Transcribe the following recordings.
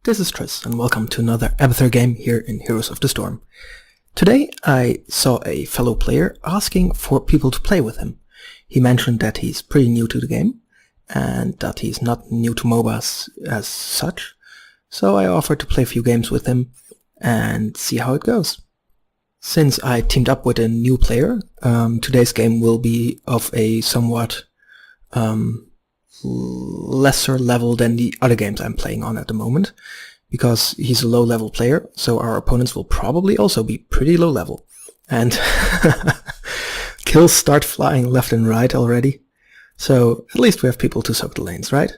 This is Trisss, and welcome to another Abathur game here in Heroes of the Storm. Today I saw a fellow player asking for people to play with him. He mentioned that he's pretty new to the game, and that he's not new to MOBAs as such, so I offered to play a few games with him and see how it goes. Since I teamed up with a new player, today's game will be of a somewhat lesser level than the other games I'm playing on at the moment, because he's a low level player, so our opponents will probably also be pretty low level. And kills start flying left and right already, so at least we have people to soak the lanes, right?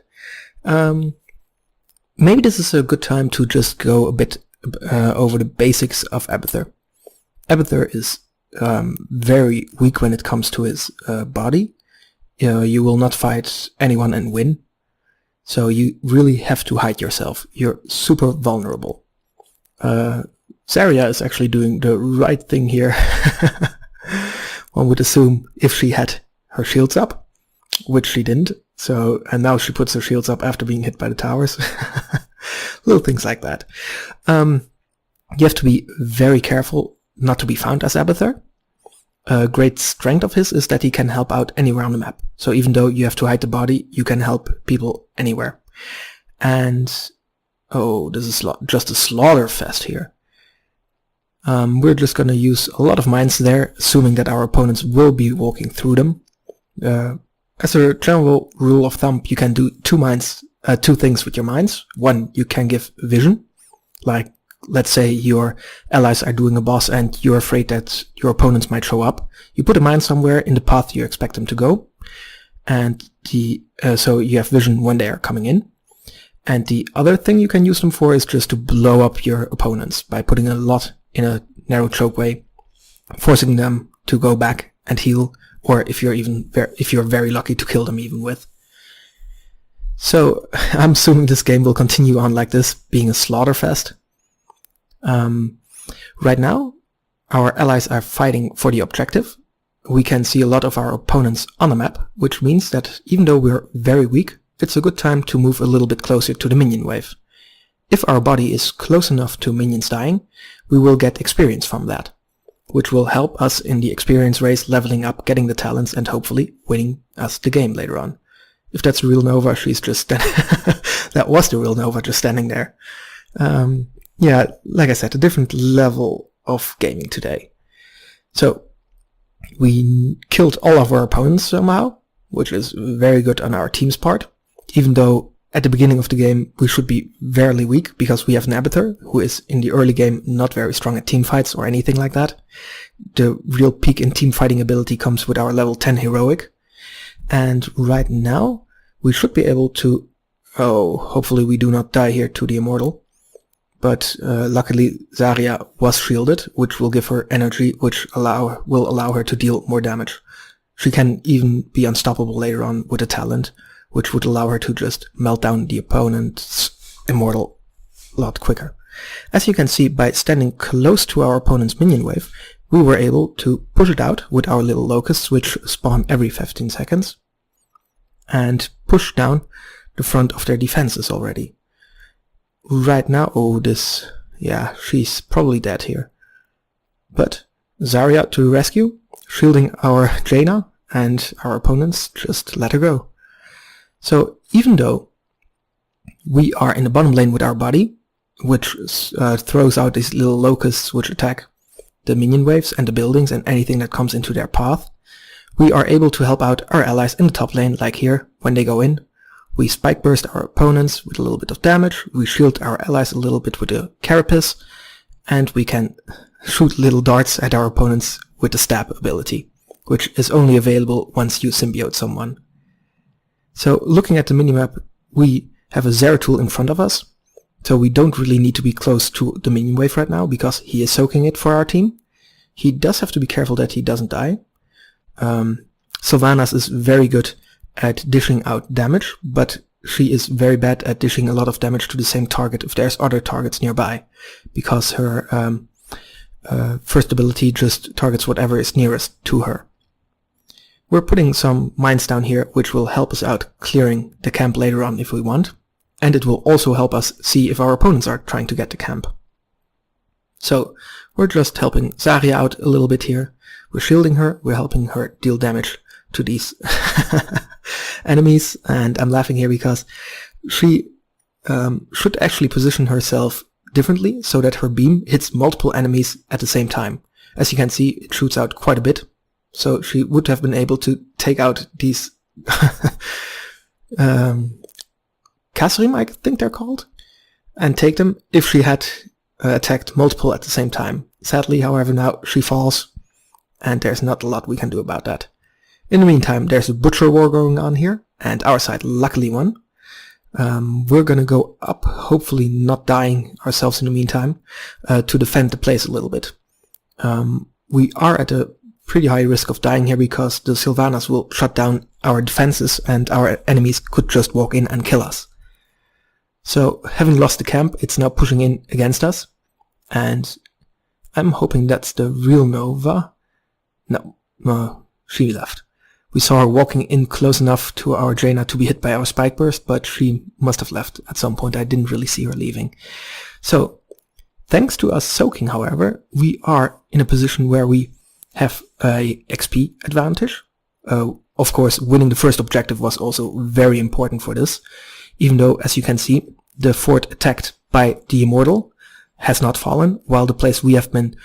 Maybe this is a good time to just go a bit over the basics of Abathur. Abathur is very weak when it comes to his body. You will not fight anyone and win, so you really have to hide yourself. You're super vulnerable. Zarya is actually doing the right thing here. One would assume if she had her shields up, which she didn't, and now she puts her shields up after being hit by the towers. Little things like that. You have to be very careful not to be found as Abathur. A great strength of his is that he can help out anywhere on the map. So even though you have to hide the body, you can help people anywhere. And oh, this is just a slaughter fest here. We're just gonna use a lot of mines there, assuming that our opponents will be walking through them. As a general rule of thumb, you can do two things with your mines. One, you can give vision, like let's say your allies are doing a boss and you're afraid that your opponents might show up. You put a mine somewhere in the path you expect them to go, and so you have vision when they are coming in. And the other thing you can use them for is just to blow up your opponents by putting a lot in a narrow chokeway, forcing them to go back and heal, or if you're very lucky, to kill them even with. So I'm assuming this game will continue on like this, being a slaughter fest. Right now, our allies are fighting for the objective. We can see a lot of our opponents on the map, which means that even though we're very weak, it's a good time to move a little bit closer to the minion wave. If our body is close enough to minions dying, we will get experience from that, which will help us in the experience race, leveling up, getting the talents, and hopefully winning us the game later on. If that's a real Nova, she's just that was the real Nova just standing there. Yeah, like I said, a different level of gaming today. So we killed all of our opponents somehow, which is very good on our team's part, even though at the beginning of the game we should be very weak because we have an Abathur who is in the early game not very strong at team fights or anything like that. The real peak in team fighting ability comes with our level 10 heroic, and right now we should be able to, hopefully we do not die here to the immortal. But luckily Zarya was shielded, which will give her energy, which will allow her to deal more damage. She can even be unstoppable later on with a talent, which would allow her to just melt down the opponent's immortal a lot quicker. As you can see, by standing close to our opponent's minion wave, we were able to push it out with our little locusts, which spawn every 15 seconds, and push down the front of their defenses already. Right now, she's probably dead here. But Zarya to the rescue, shielding our Jaina, and our opponents just let her go. So even though we are in the bottom lane with our body, which throws out these little locusts which attack the minion waves and the buildings and anything that comes into their path, we are able to help out our allies in the top lane, like here, when they go in. We spike burst our opponents with a little bit of damage, we shield our allies a little bit with the carapace, and we can shoot little darts at our opponents with the stab ability, which is only available once you symbiote someone. So looking at the minimap, we have a Zeratul in front of us, so we don't really need to be close to the minion wave right now because he is soaking it for our team. He does have to be careful that he doesn't die. Sylvanas is very good at dishing out damage, but she is very bad at dishing a lot of damage to the same target if there's other targets nearby, because her first ability just targets whatever is nearest to her. We're putting some mines down here which will help us out clearing the camp later on if we want. and it will also help us see if our opponents are trying to get to camp. So we're just helping Zarya out a little bit here. We're shielding her, we're helping her deal damage to these enemies, and I'm laughing here because she should actually position herself differently so that her beam hits multiple enemies at the same time. As you can see, it shoots out quite a bit, so she would have been able to take out these Kasrim, I think they're called, and take them if she had attacked multiple at the same time. Sadly, however, now she falls, and there's not a lot we can do about that. In the meantime, there's a butcher war going on here, and our side luckily won. We're gonna go up, hopefully not dying ourselves in the meantime, to defend the place a little bit. We are at a pretty high risk of dying here because the Sylvanas will shut down our defenses and our enemies could just walk in and kill us. So, having lost the camp, it's now pushing in against us, and I'm hoping that's the real Nova. No, she left. We saw her walking in close enough to our Jaina to be hit by our spike burst, but she must have left at some point. I didn't really see her leaving. So, thanks to us soaking, however, we are in a position where we have a XP advantage. Of course, winning the first objective was also very important for this, even though, as you can see, the fort attacked by the Immortal has not fallen, while the place we have been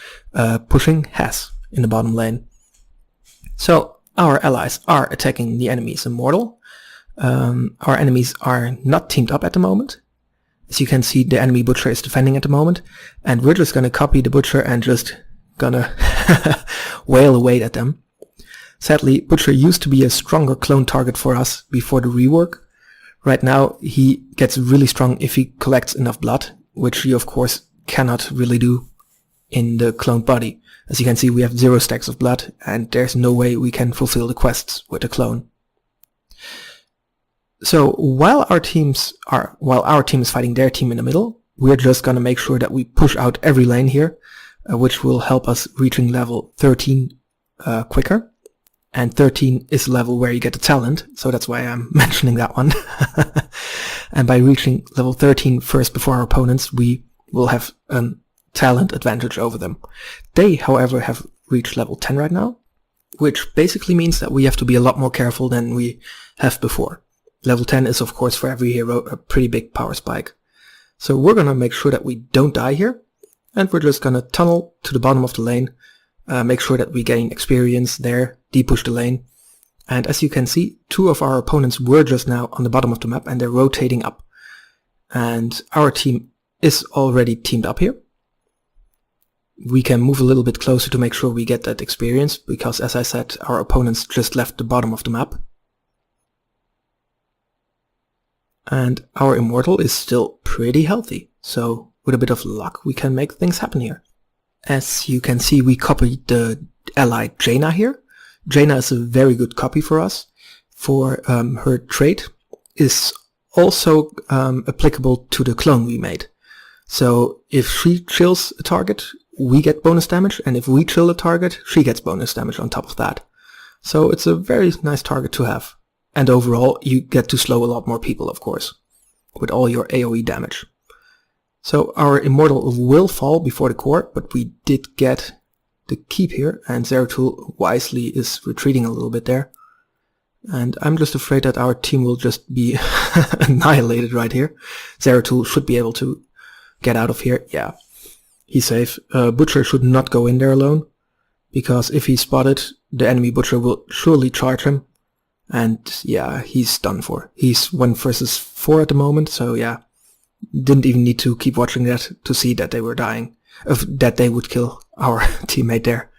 pushing has in the bottom lane. So, our allies are attacking the enemy's Immortal. Our enemies are not teamed up at the moment. As you can see, the enemy Butcher is defending at the moment, and we're just gonna copy the Butcher and just gonna wail away at them. Sadly, Butcher used to be a stronger clone target for us before the rework. Right now, he gets really strong if he collects enough blood, which he of course cannot really do in the cloned body. As you can see, we have 0 stacks of blood, and there's no way we can fulfill the quests with a clone. So while our team is fighting their team in the middle, we're just gonna make sure that we push out every lane here, which will help us reaching level 13 quicker. And 13 is the level where you get the talent, so that's why I'm mentioning that one. And by reaching level 13 first before our opponents, we will have a talent advantage over them. They, however, have reached level 10 right now, which basically means that we have to be a lot more careful than we have before. Level 10 is, of course, for every hero a pretty big power spike. So we're gonna make sure that we don't die here, and we're just gonna tunnel to the bottom of the lane, make sure that we gain experience there, depush the lane. And as you can see, 2 of our opponents were just now on the bottom of the map and they're rotating up. And our team is already teamed up here. We can move a little bit closer to make sure we get that experience, because as I said, our opponents just left the bottom of the map. And our Immortal is still pretty healthy, so with a bit of luck we can make things happen here. As you can see, we copied the ally Jaina here. Jaina is a very good copy for us, for her trait is also applicable to the clone we made. So if she chills a target, we get bonus damage, and if we chill a target, she gets bonus damage on top of that. So it's a very nice target to have. And overall, you get to slow a lot more people, of course, with all your AoE damage. So our Immortal will fall before the core, but we did get the keep here, and Zeratul wisely is retreating a little bit there. And I'm just afraid that our team will just be annihilated right here. Zeratul should be able to get out of here. Yeah, he's safe. Butcher should not go in there alone, because if he's spotted, the enemy Butcher will surely charge him. And yeah, he's done for. He's 1 versus 4 at the moment, so yeah. Didn't even need to keep watching that to see that they were dying. That they would kill our teammate there.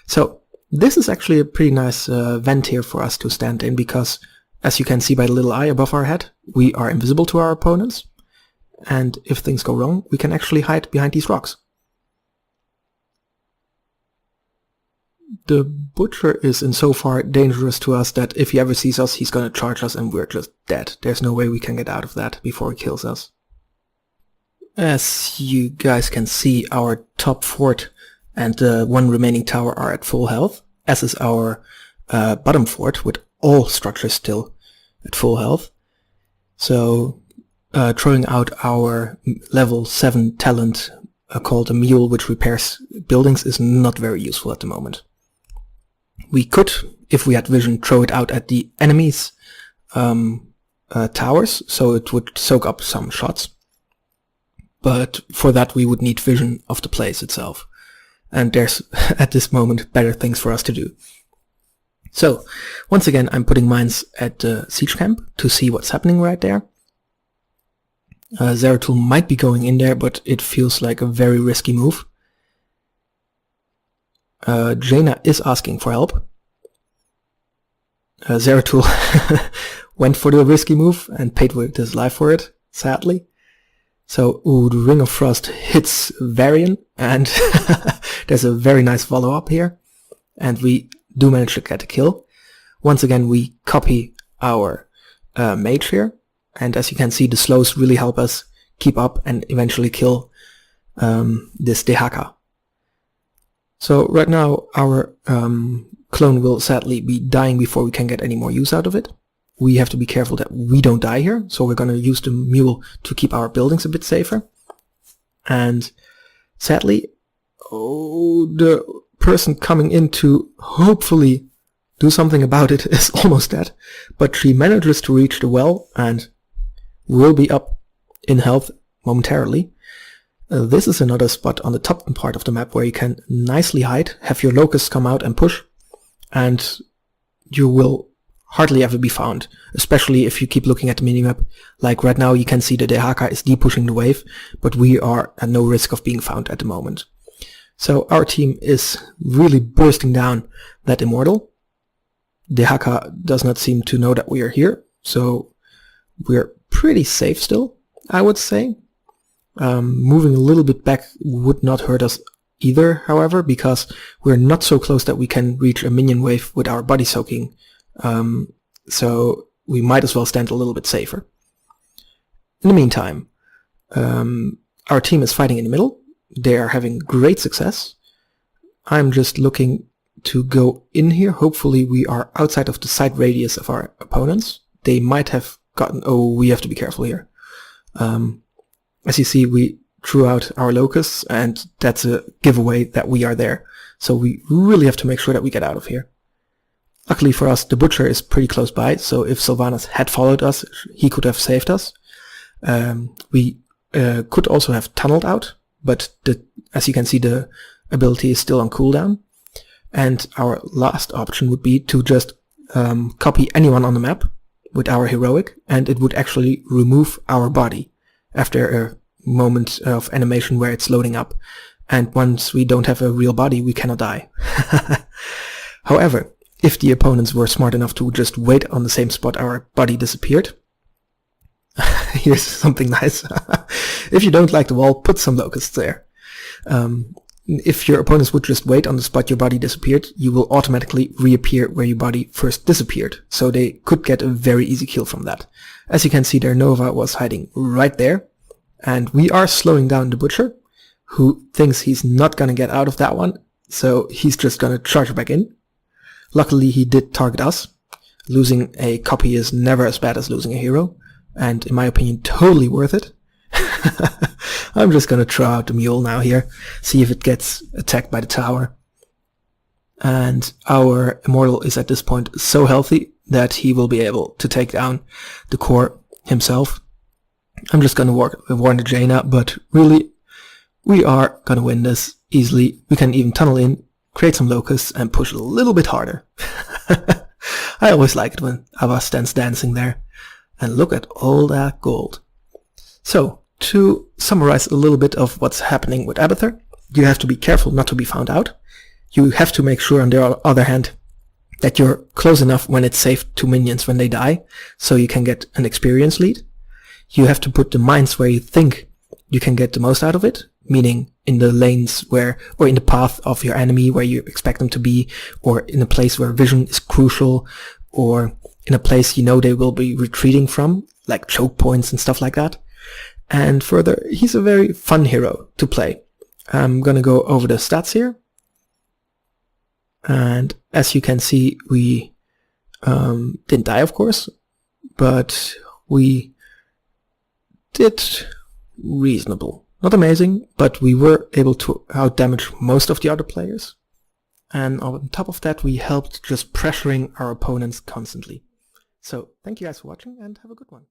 So this is actually a pretty nice vent here for us to stand in, because as you can see by the little eye above our head, we are invisible to our opponents. And if things go wrong, we can actually hide behind these rocks. The Butcher is in so far dangerous to us that if he ever sees us, he's gonna charge us and we're just dead. There's no way we can get out of that before he kills us. As you guys can see, our top fort and the 1 remaining tower are at full health, as is our bottom fort with all structures still at full health. So throwing out our level 7 talent called a mule, which repairs buildings, is not very useful at the moment. We could, if we had vision, throw it out at the enemies' towers, so it would soak up some shots. But for that we would need vision of the place itself. And there's, at this moment, better things for us to do. So, once again, I'm putting mines at the siege camp to see what's happening right there. Zeratul might be going in there, but it feels like a very risky move. Jaina is asking for help. Zeratul went for the risky move and paid with his life for it, sadly. So, the Ring of Frost hits Varian, and there's a very nice follow-up here. And we do manage to get a kill. Once again, we copy our mage here. And as you can see, the slows really help us keep up and eventually kill this Dehaka. So right now our clone will sadly be dying before we can get any more use out of it. We have to be careful that we don't die here, so we're going to use the mule to keep our buildings a bit safer. And sadly, the person coming in to hopefully do something about it is almost dead, but she manages to reach the well and will be up in health momentarily. This is another spot on the top part of the map where you can nicely hide, have your locusts come out and push, and you will hardly ever be found, especially if you keep looking at the minimap. Like right now you can see the Dehaka is de-pushing the wave, but we are at no risk of being found at the moment. So our team is really bursting down that immortal. Dehaka does not seem to know that we are here, so we're pretty safe still, I would say. Moving a little bit back would not hurt us either, however, because we're not so close that we can reach a minion wave with our body soaking, so we might as well stand a little bit safer. In the meantime, our team is fighting in the middle. They are having great success. I'm just looking to go in here. Hopefully we are outside of the sight radius of our opponents. They might have gotten... Oh, we have to be careful here. As you see, we threw out our locusts, and that's a giveaway that we are there. So we really have to make sure that we get out of here. Luckily for us, the Butcher is pretty close by, so if Sylvanas had followed us, he could have saved us. We could also have tunneled out, but as you can see, the ability is still on cooldown. And our last option would be to just copy anyone on the map with our heroic, and it would actually remove our body after a moment of animation where it's loading up. And once we don't have a real body, we cannot die. However, if the opponents were smart enough to just wait on the same spot our body disappeared, here's something nice. If you don't like the wall, put some locusts there. If your opponents would just wait on the spot your body disappeared, you will automatically reappear where your body first disappeared, so they could get a very easy kill from that. As you can see, their Nova was hiding right there, and we are slowing down the Butcher, who thinks he's not gonna get out of that one, so he's just gonna charge back in. Luckily he did target us. Losing a copy is never as bad as losing a hero, and in my opinion totally worth it. I'm just gonna throw out the mule now here, see if it gets attacked by the tower. And our immortal is at this point so healthy that he will be able to take down the core himself. I'm just gonna warn the Jaina, but really, we are gonna win this easily. We can even tunnel in, create some locusts, and push a little bit harder. I always like it when Abba stands dancing there. And look at all that gold. So, to summarize a little bit of what's happening with Abathur, you have to be careful not to be found out. You have to make sure, on the other hand, that you're close enough when it's safe to minions when they die, so you can get an experience lead. You have to put the mines where you think you can get the most out of it, meaning in the lanes where, or in the path of your enemy where you expect them to be, or in a place where vision is crucial, or in a place you know they will be retreating from, like choke points and stuff like that. And further, he's a very fun hero to play. I'm gonna go over the stats here. And as you can see, we didn't die, of course, but we did reasonable. Not amazing, but we were able to outdamage most of the other players. And on top of that, we helped just pressuring our opponents constantly. So thank you guys for watching and have a good one.